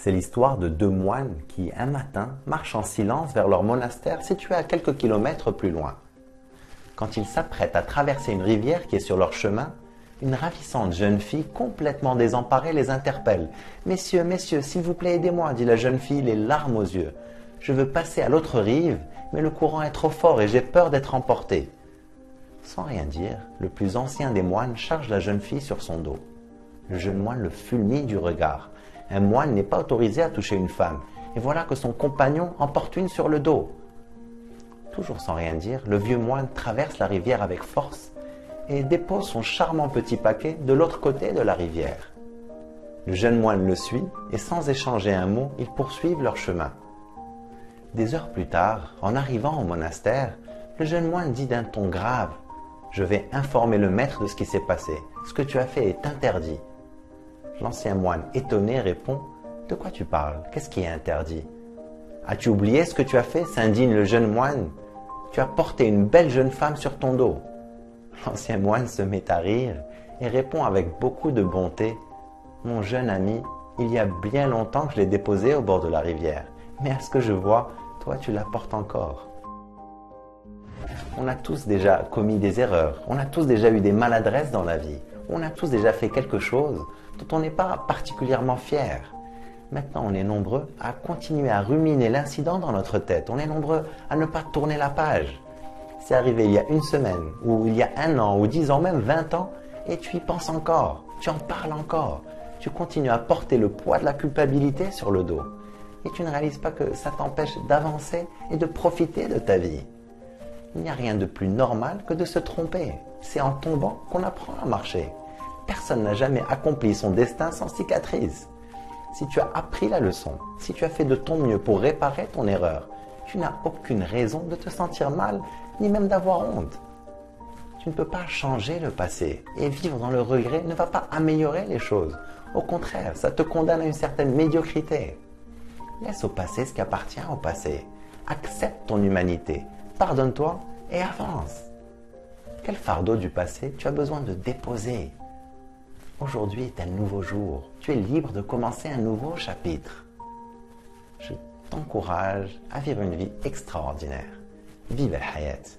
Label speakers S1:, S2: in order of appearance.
S1: C'est l'histoire de deux moines qui, un matin, marchent en silence vers leur monastère situé à quelques kilomètres plus loin. Quand ils s'apprêtent à traverser une rivière qui est sur leur chemin, une ravissante jeune fille complètement désemparée les interpelle. « Messieurs, messieurs, s'il vous plaît, aidez-moi » dit la jeune fille, les larmes aux yeux. « Je veux passer à l'autre rive, mais le courant est trop fort et j'ai peur d'être emporté. » Sans rien dire, le plus ancien des moines charge la jeune fille sur son dos. Le jeune moine le fulmine du regard. Un moine n'est pas autorisé à toucher une femme, et voilà que son compagnon en porte une sur le dos. Toujours sans rien dire, le vieux moine traverse la rivière avec force et dépose son charmant petit paquet de l'autre côté de la rivière. Le jeune moine le suit et sans échanger un mot, ils poursuivent leur chemin. Des heures plus tard, en arrivant au monastère, le jeune moine dit d'un ton grave « Je vais informer le maître de ce qui s'est passé. Ce que tu as fait est interdit. » L'ancien moine, étonné, répond « De quoi tu parles? Qu'est-ce qui est interdit? » « As-tu oublié ce que tu as fait ?» s'indigne le jeune moine. « Tu as porté une belle jeune femme sur ton dos. » L'ancien moine se met à rire et répond avec beaucoup de bonté « Mon jeune ami, il y a bien longtemps que je l'ai déposée au bord de la rivière, mais à ce que je vois, toi tu la portes encore. » On a tous déjà commis des erreurs, on a tous déjà eu des maladresses dans la vie, on a tous déjà fait quelque chose dont on n'est pas particulièrement fier. Maintenant, on est nombreux à continuer à ruminer l'incident dans notre tête. On est nombreux à ne pas tourner la page. C'est arrivé il y a une semaine, ou il y a un an, ou 10 ans, même 20 ans, et tu y penses encore, tu en parles encore. Tu continues à porter le poids de la culpabilité sur le dos. Et tu ne réalises pas que ça t'empêche d'avancer et de profiter de ta vie. Il n'y a rien de plus normal que de se tromper. C'est en tombant qu'on apprend à marcher. Personne n'a jamais accompli son destin sans cicatrice. Si tu as appris la leçon, si tu as fait de ton mieux pour réparer ton erreur, tu n'as aucune raison de te sentir mal, ni même d'avoir honte. Tu ne peux pas changer le passé, et vivre dans le regret ne va pas améliorer les choses. Au contraire, ça te condamne à une certaine médiocrité. Laisse au passé ce qui appartient au passé. Accepte ton humanité, pardonne-toi et avance. Quel fardeau du passé tu as besoin de déposer? Aujourd'hui est un nouveau jour. Tu es libre de commencer un nouveau chapitre. Je t'encourage à vivre une vie extraordinaire. Vive el hayat.